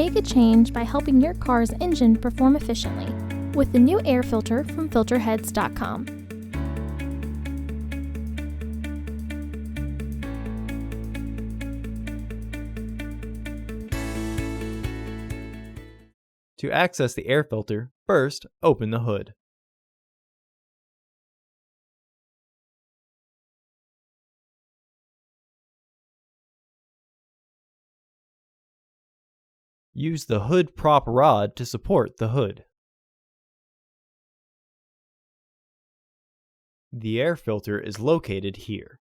Make a change by helping your car's engine perform efficiently with the new air filter from Filterheads.com. To access the air filter, first open the hood. Use the hood prop rod to support the hood. The air filter is located here.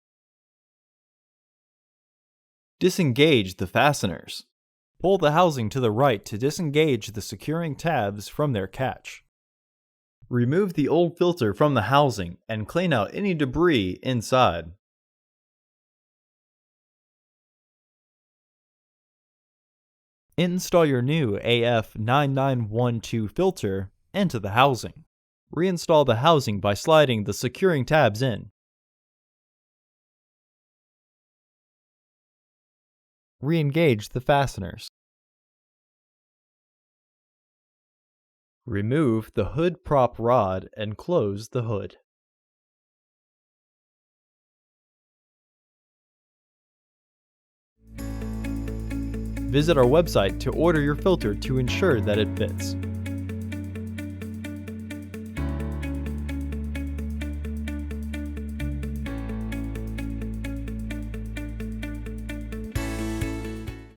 Disengage the fasteners. Pull the housing to the right to disengage the securing tabs from their catch. Remove the old filter from the housing and clean out any debris inside. Install your new AF9912 filter into the housing. Reinstall the housing by sliding the securing tabs in. Re-engage the fasteners. Remove the hood prop rod and close the hood. Visit our website to order your filter to ensure that it fits.